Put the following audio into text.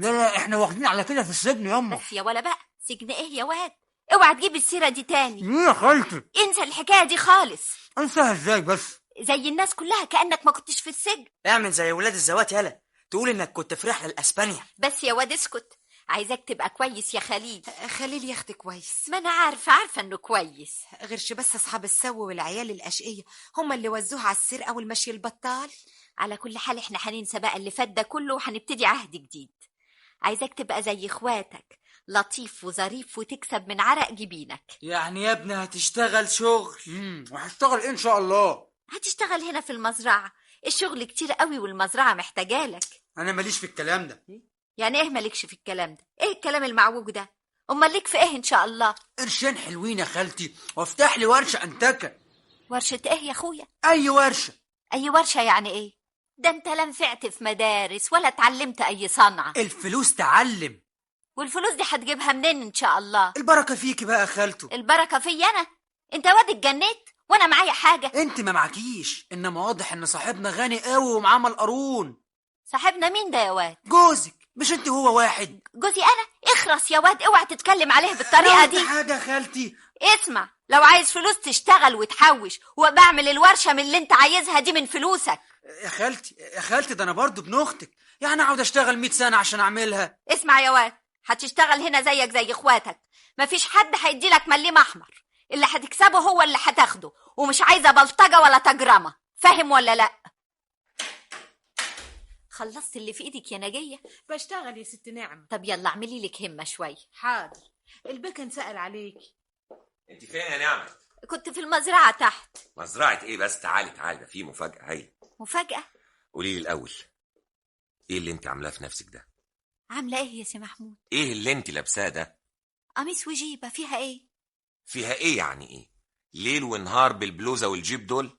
لا احنا واخدين على كده في السجن ياما. بس يا ولا بقى، سجن ايه يا واد؟ اوعى تجيب السيره دي تاني. ليه يا خالتي؟ انسى الحكايه دي خالص. انساها ازاي بس؟ زي الناس كلها كانك ما كنتش في السجن. اعمل زي ولاد الزوات يالا، تقول انك كنت في رحله لاسبانيا. بس يا واد اسكت، عايزاك تبقى كويس يا خليل. خليل يا اختي كويس، ما انا عارفه انه كويس. غيرش بس اصحاب السو والعيال الاشقيه هم اللي وزوه على السرقه والمشي البطال. على كل حال احنا هننسى بقى اللي فات ده كله وهنبتدي عهد جديد. عايزاك تبقى زي اخواتك، لطيف وظريف وتكسب من عرق جبينك. يعني يا ابني هتشتغل شغل؟ وهشتغل ايه ان شاء الله؟ هتشتغل هنا في المزرعه، الشغل كتير قوي والمزرعه محتاجالك. انا ماليش في الكلام ده. يعني ايه مالكش في الكلام ده؟ ايه الكلام المعوج ده؟ امال ليك في ايه ان شاء الله؟ قرشين حلوين يا خالتي وافتح لي ورشه انتكه. ورشه ايه يا اخويا؟ اي ورشه. اي ورشه يعني ايه؟ ده انت لا نفعت في مدارس ولا اتعلمت اي صنعه. الفلوس تعلم. والفلوس دي هتجيبها منين ان شاء الله؟ البركه فيكي بقى يا خالته. البركه فيا انا؟ انت واد اتجنيت وانا معايا حاجه؟ انت ما معكيش، انما واضح ان صاحبنا غني قوي ومعاه القارون. صاحبنا مين ده يا واد؟ جوزك، مش انت هو واحد؟ جوزي انا؟ اخرس يا واد، اوعى تتكلم عليه بالطريقه دي. حاجه يا خالتي. اسمع، لو عايز فلوس تشتغل وتحوش وبعمل الورشه من اللي انت عايزها دي من فلوسك. يا خالتي ده انا برضو ابن اختك، يعني اقعد اشتغل 100 سنه عشان اعملها؟ اسمع يا واد، هتشتغل هنا زيك زي اخواتك، مفيش حد هيديلك مليم احمر، اللي هتكسبه هو اللي هتاخده، ومش عايزه بلطجه ولا تجرمه، فاهم ولا لا؟ خلصت اللي في ايدك يا نجيه؟ بشتغل يا ست نعمة. طب يلا اعملي لك همه شويه. حاضر. البكن سأل عليكي. انت فين يا نعمة؟ كنت في المزرعه تحت. مزرعة ايه بس؟ تعالي ده في مفاجأة. هي مفاجأة؟ قولي لي الأول، ايه اللي انت عاملاه في نفسك ده؟ عامله ايه يا سي محمود؟ ايه اللي انت لابساه ده؟ قميص وجيبه، فيها ايه؟ فيها ايه يعني ايه؟ ليل ونهار بالبلوزة والجيب دول؟